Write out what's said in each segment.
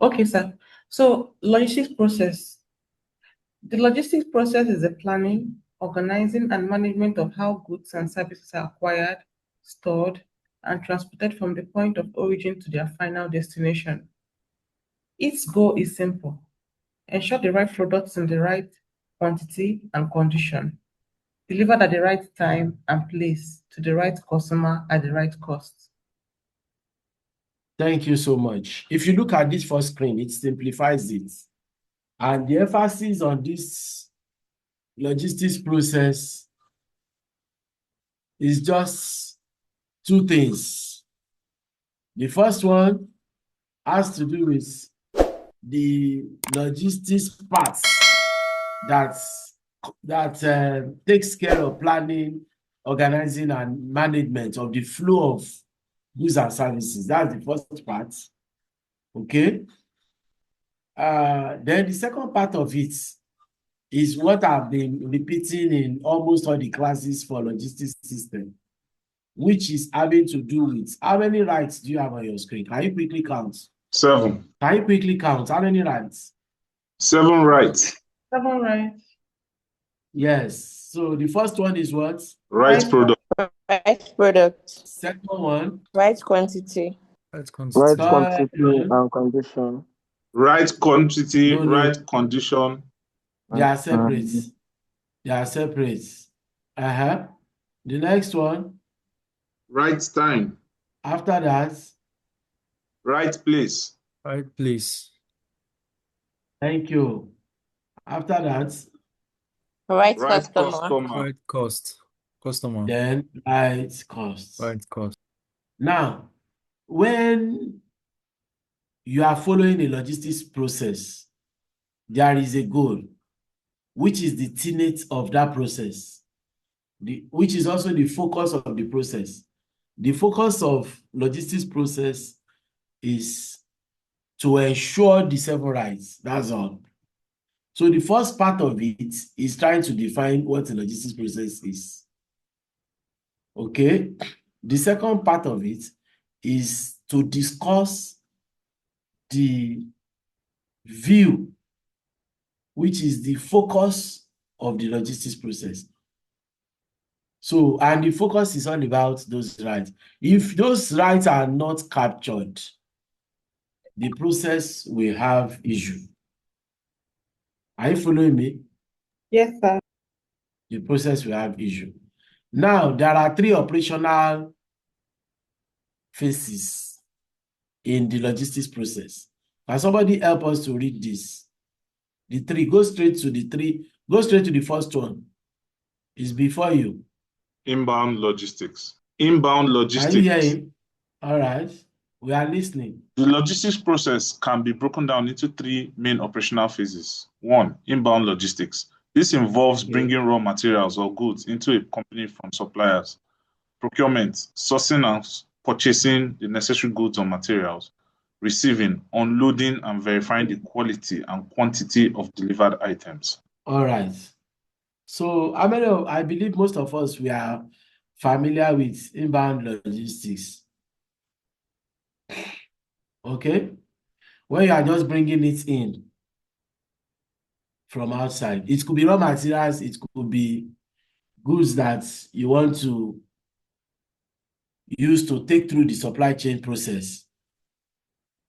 Okay, sir. So logistics process. The logistics process is the planning, organizing, and management of how goods and services are acquired, stored, and transported from the point of origin to their final destination. Its goal is simple: ensure the right products in the right quantity and condition, delivered at the right time and place to the right customer at the right cost. Thank you so much. If you look at this first screen, it simplifies it. And the emphasis on this logistics process is just two things. The first one has to do with the logistics parts that takes care of planning, organizing, and management of the flow of goods and services. That's the first part. Okay. Then the second part of it is what I've been repeating in almost all the classes for logistics system, which is having to do with how many rights do you have on your screen? Can you quickly count? 7. Can you quickly count? How many rights? 7 rights. 7 right. Yes. So the first one is what? Right product. Right product. Second one? Right quantity. Right quantity. Right Third quantity one? and condition. Right quantity, No. right condition. They are separate. They are separate. The next one? Right time. After that? Right place. Right place. Thank you. After that? Right Right customer. customer. Right cost. Customer. Then right cost. Right cost. Now, when you are following a logistics process, there is a goal, which is the tenet of that process, which is also the focus of the process. The focus of logistics process is to ensure the 7 rights. That's all. So the first part of it is trying to define what a logistics process is. Okay. The second part of it is to discuss the view, which is the focus of the logistics process. So, and the focus is all about those rights. If those rights are not captured, the process will have issue. Are you following me? Yes, sir. The process will have issue. Now, there are 3 operational phases in the logistics process. Can somebody help us to read this? The 3, go straight to the 3, go straight to the first one. It's before you. Inbound logistics. Inbound Are you logistics. hearing? All right. We are listening. The logistics process can be broken down into 3 main operational phases. 1, inbound logistics. This involves bringing raw materials or goods into a company from suppliers. Procurement, sourcing and purchasing the necessary goods or materials. Receiving, unloading and verifying the quality and quantity of delivered items. All right. So, I believe most of us, we are familiar with inbound logistics. Okay? When you are just bringing it in from outside, it could be raw materials, it could be goods that you want to use to take through the supply chain process.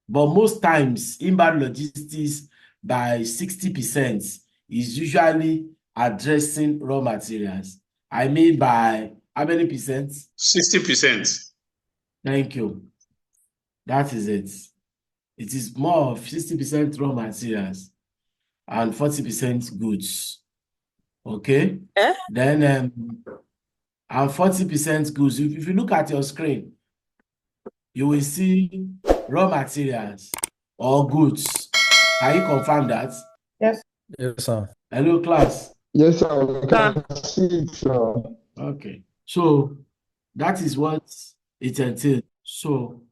But most times, inbound logistics by 60% is usually addressing raw materials. I mean by how many percent? 60%. Thank you. That is it. It is more of 60% raw materials and 40% goods. Okay? Then and 40% goods. If you look at your screen, you will see raw materials or goods. Can you confirm that? Yes. Yes, sir. Hello, class. Yes, sir. We can see it, sir. Okay. So that is what it entails. So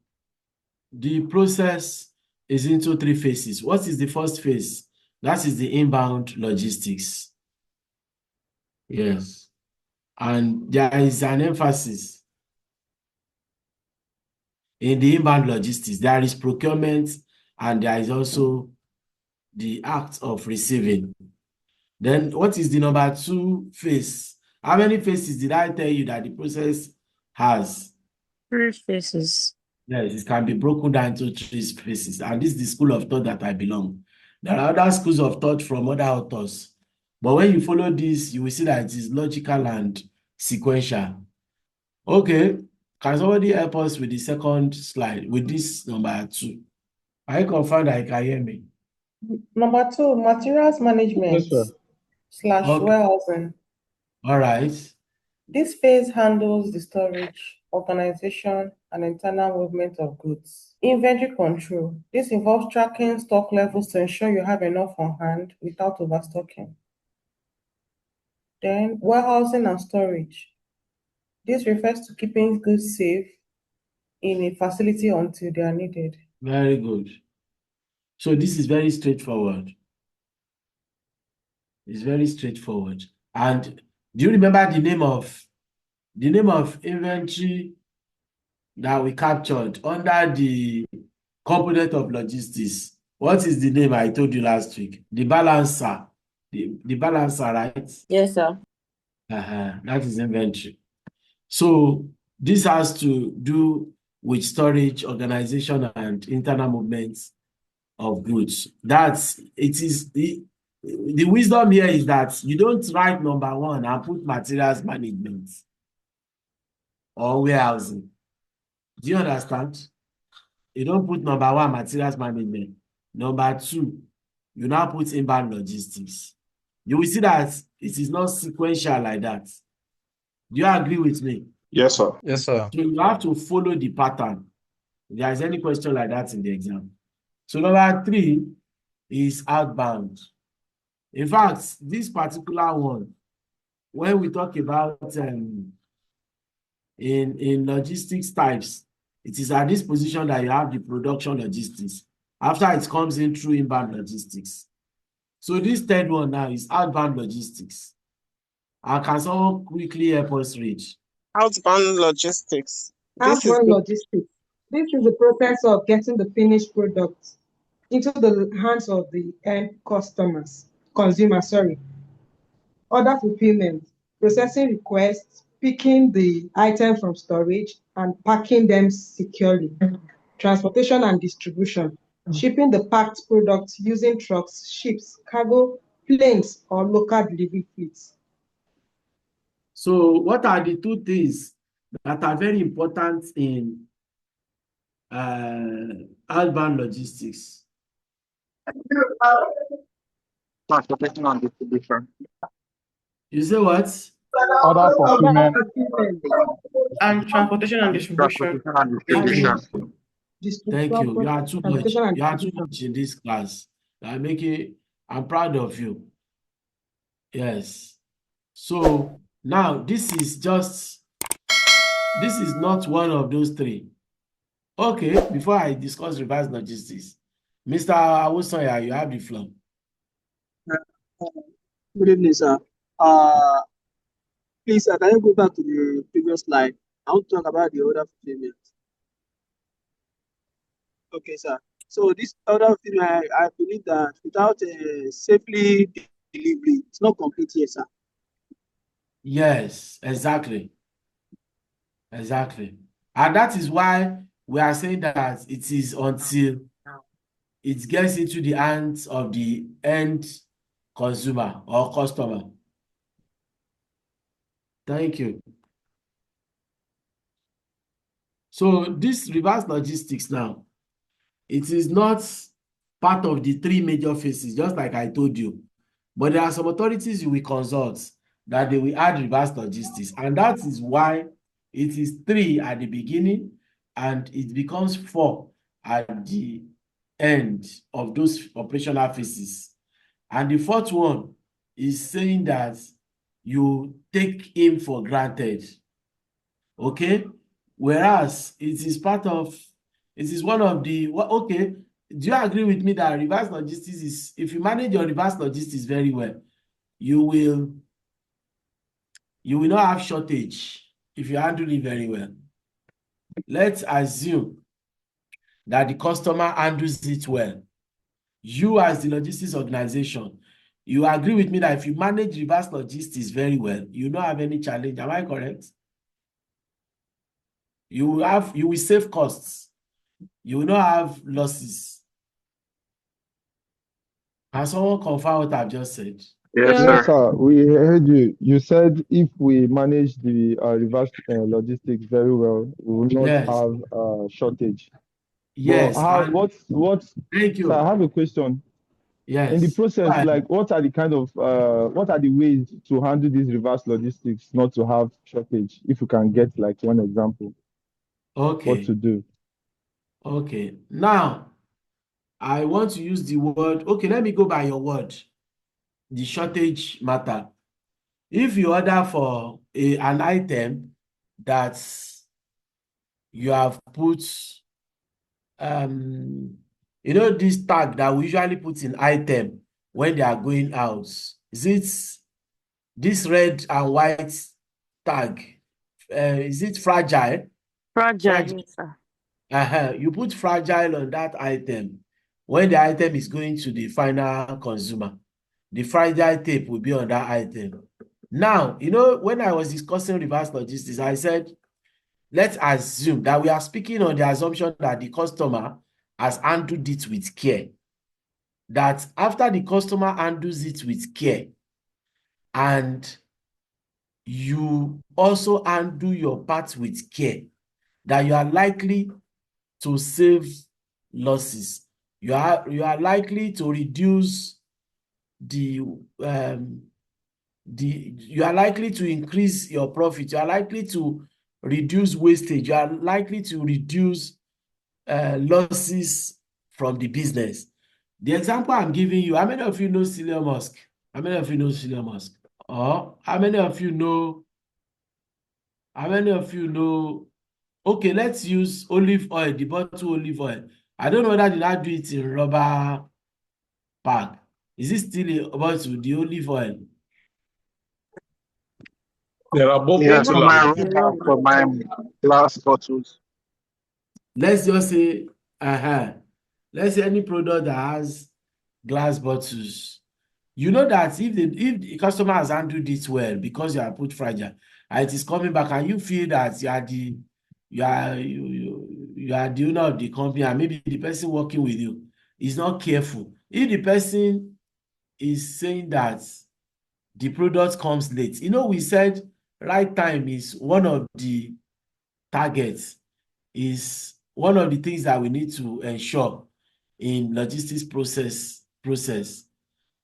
the process is into 3 phases. What is the first phase? That is the inbound logistics. Yes. And there is an emphasis in the inbound logistics. There is procurement and there is also the act of receiving. Then what is the number 2 phase? How many phases did I tell you that the process has? 3 phases. Yes, it can be broken down into 3 phases, and this is the school of thought that I belong. There are other schools of thought from other authors, but when you follow this, you will see that it is logical and sequential. Okay, can somebody help us with the second slide with this number 2? I confirm that you can hear me. Number 2, materials management Yes, sir. / Okay, warehousing. all right. This phase handles the storage, organization, and internal movement of goods. Inventory control. This involves tracking stock levels to ensure you have enough on hand without overstocking. Then warehousing and storage. This refers to keeping goods safe in a facility until they are needed. Very good. So this is very straightforward. It's very straightforward. And do you remember the name of inventory that we captured under the component of logistics? What is the name I told you last week? The balancer. The balancer, right? Yes, sir. That is inventory. So this has to do with storage, organization, and internal movements of goods. It is the wisdom here is that you don't write number 1 and put materials management or warehousing. Do you understand? You don't put number 1 materials management. Number 2, you now put inbound logistics. You will see that it is not sequential like that. Do you agree with me? Yes, sir. Yes, sir. So you have to follow the pattern. If there is any question like that in the exam. So number 3 is outbound. In fact, this particular one, when we talk about in logistics types, it is at this position that you have the production logistics. After it comes in through inbound logistics. So this third one now is outbound logistics. And can someone quickly help us read? Outbound logistics. This is Outbound the logistics. This is the process of getting the finished product into the hands of the end consumers, order fulfillment, processing requests, picking the item from storage and packing them securely, transportation and distribution, shipping the packed products using trucks, ships, cargo, planes, or local delivery fleets. So what are the 2 things that are very important in outbound logistics? transportation and distribution. You say what? Order Order fulfillment. fulfillment And transportation and distribution. Transportation and Thank you. distribution. Thank you. You are too much. transportation and You are too distribution. much in this class. I'm proud of you. Yes. So now this is not one of those 3. Okay, before I discuss reverse logistics, Mr. Awosoya, you have the floor. Good evening, sir. Please, can you go back to the previous slide? I want to talk about the order fulfillment. Okay, sir. So this order fulfillment, I believe that without safely delivery, it's not complete yet, sir. Yes, exactly. Exactly. And that is why we are saying that it is until it gets into the hands of the end consumer or customer. Thank you. So this reverse logistics now, it is not part of the 3 major phases, just like I told you. But there are some authorities you will consult that they will add reverse logistics. And that is why it is 3 at the beginning and it becomes 4 at the end of those operational phases. And the 4th one is saying that you take him for granted. Okay? Whereas it is one of the, okay, do you agree with me that reverse logistics is, if you manage your reverse logistics very well, you will not have shortage if you handle it very well. Let's assume that the customer handles it well. You as the logistics organization, you agree with me that if you manage reverse logistics very well, you don't have any challenge. Am I correct? You will save costs. You will not have losses. Can someone confirm what I've just said? Yes, Yes, sir. sir. We heard you. You said if we manage the reverse logistics very well, we will not Yes. have shortage. But Yes. how? And What's? thank Sir, I you. have a question. In the Yes. process, Fine. like, what are the kind of what are the ways to handle this reverse logistics not to have shortage? If you can get like one example, what Okay. to do? Okay. Now, I want to use the word. Okay, let me go by your word. The shortage matter. If you order for an item that you have put, this tag that we usually put in item when they are going out. Is it this red and white tag? Is it fragile? Fragile, Fragile. yes, sir. You put fragile on that item when the item is going to the final consumer. The fragile tape will be on that item. Now, when I was discussing reverse logistics, I said, let's assume that we are speaking on the assumption that the customer has handled it with care. That after the customer handles it with care and you also handle your part with care, that you are likely to save losses. You are likely to reduce you are likely to increase your profit. You are likely to reduce wastage. You are likely to reduce losses from the business. The example I'm giving you, how many of you know Elon Musk? How many of you know Elon Musk? Or how many of you know? Okay, let's use olive oil, the bottle olive oil. I don't know whether they do it in rubber pack. Is it still a bottle, the olive oil? There are both Yes, for bottle my and rubber, for my glass bottles. Let's just say, let's say any product that has glass bottles. You know that if the customer has handled it well because you have put fragile and it is coming back and you feel that you are the owner of the company and maybe the person working with you is not careful. If the person is saying that the product comes late, we said right time is one of the targets, is one of the things that we need to ensure in logistics process.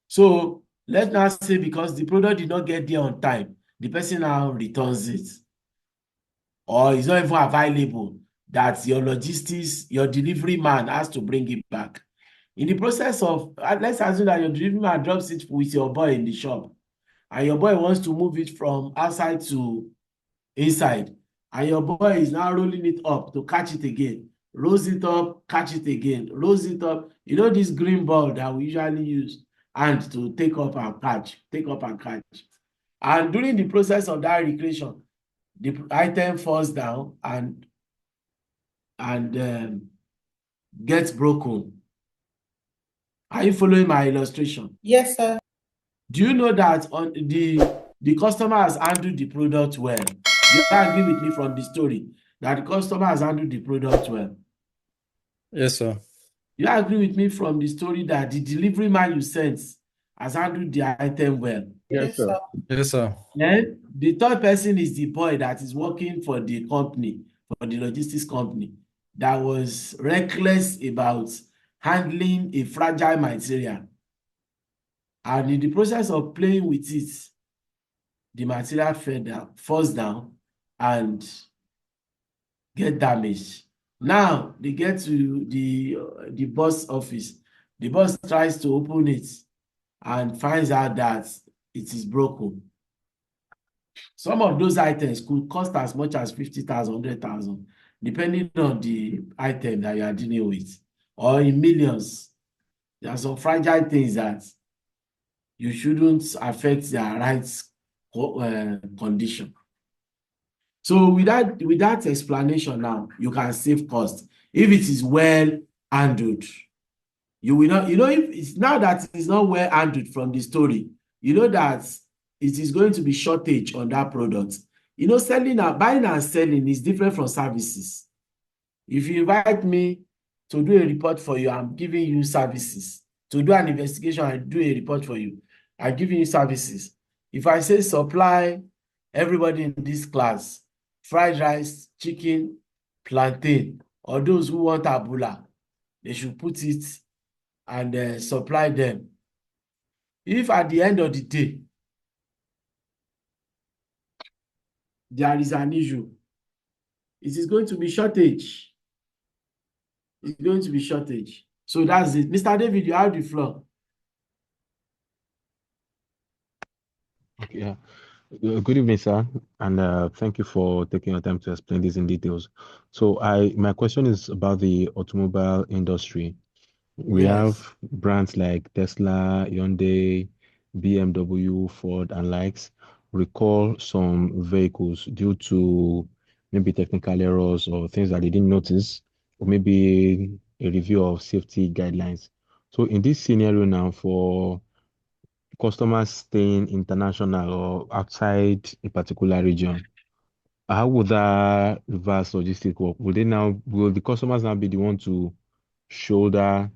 So let's now say because the product did not get there on time, the person now returns it, or is not even available, that your logistics, your delivery man has to bring it back. In the process of, let's assume that your delivery man drops it with your boy in the shop, and your boy wants to move it from outside to inside, and your boy is now rolling it up to catch it again, rolls it up, catch it again, rolls it up. This green ball that we usually use and to take up and catch. And during the process of that recreation, the item falls down and gets broken. Are you following my illustration? Yes, sir. Do you know that on the customer has handled the product well? Do you agree with me from the story that the customer has handled the product well? Yes, sir. You agree with me from the story that the delivery man you sent has handled the item well? Yes, sir. Yes, sir. Then the third person is the boy that is working for the company, for the logistics company, that was reckless about handling a fragile material. And in the process of playing with it, the material falls down and get damaged. Now they get to the boss office. The boss tries to open it and finds out that it is broken. Some of those items could cost as much as 50,000, 100,000, depending on the item that you are dealing with, or in millions. There are some fragile things that you shouldn't affect their rights condition. So with that explanation now, you can save cost. If it is well handled, you will not, if it's now that it's not well handled from the story, that it is going to be shortage on that product. Buying and selling is different from services. If you invite me to do a report for you, I'm giving you services. To do an investigation and do a report for you, I'm giving you services. If I say supply everybody in this class fried rice, chicken, plantain, or those who want abula, they should put it and supply them. If at the end of the day, there is an issue, it is going to be shortage. It's going to be shortage. So that's it. Mr. David, you have the floor. Okay, yeah. Good evening, sir, and thank you for taking your time to explain this in details. So my question is about the automobile industry. We Yes. have brands like Tesla, Hyundai, BMW, Ford, and likes recall some vehicles due to maybe technical errors or things that they didn't notice, or maybe a review of safety guidelines. So in this scenario now, for customers staying international or outside a particular region, how would that reverse logistic work? Will the customers now be the one to shoulder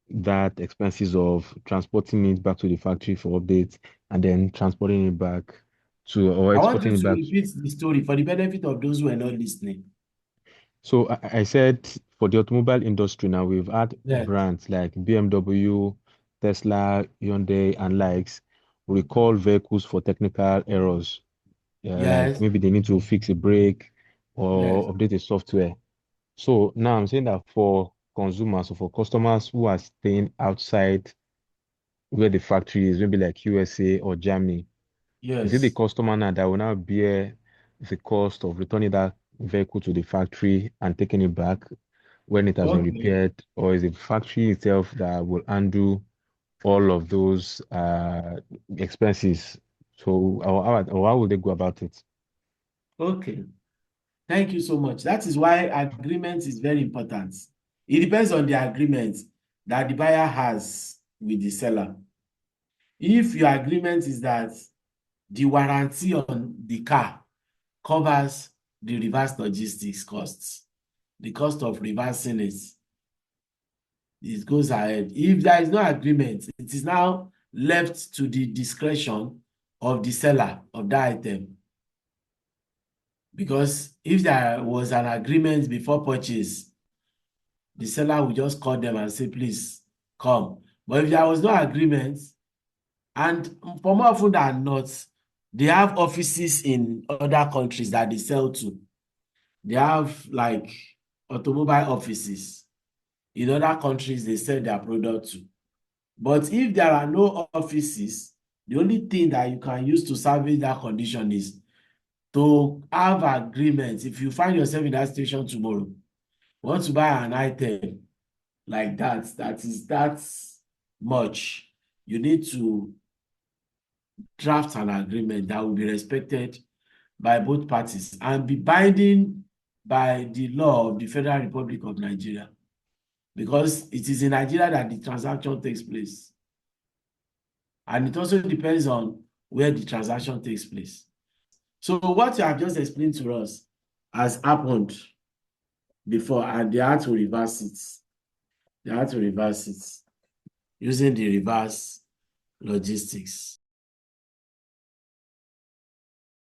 that expenses of transporting it back to the factory for updates and then transporting it back or I want you exporting it to back? repeat the story for the benefit of those who are not listening. So I said for the automobile industry now, we've had Yes. brands like BMW, Tesla, Hyundai, and likes recall vehicles for technical errors. Like Yes. maybe they need to fix a brake Yes. or update a software. So now I'm saying that for consumers or for customers who are staying outside where the factory is, maybe like USA or Germany, is it the Yes. customer now that will now bear the cost of returning that vehicle to the factory and taking it back when it has been Okay. repaired, or is it the factory itself that will undo all of those expenses? So, or how will they go about it? Okay. Thank you so much. That is why agreement is very important. It depends on the agreement that the buyer has with the seller. If your agreement is that the warranty on the car covers the reverse logistics costs, the cost of reversing it goes ahead. If there is no agreement, it is now left to the discretion of the seller of that item. Because if there was an agreement before purchase, the seller will just call them and say, please come. But if there was no agreement, and for more often than not, they have offices in other countries that they sell to. They have like automobile offices in other countries they sell their product to. But if there are no offices, the only thing that you can use to salvage that condition is to have agreements. If you find yourself in that situation tomorrow, want to buy an item like that is that much, you need to draft an agreement that will be respected by both parties and be binding by the law of the Federal Republic of Nigeria, because it is in Nigeria that the transaction takes place. And it also depends on where the transaction takes place. So what you have just explained to us has happened before, and they had to reverse it. They had to reverse it using the reverse logistics.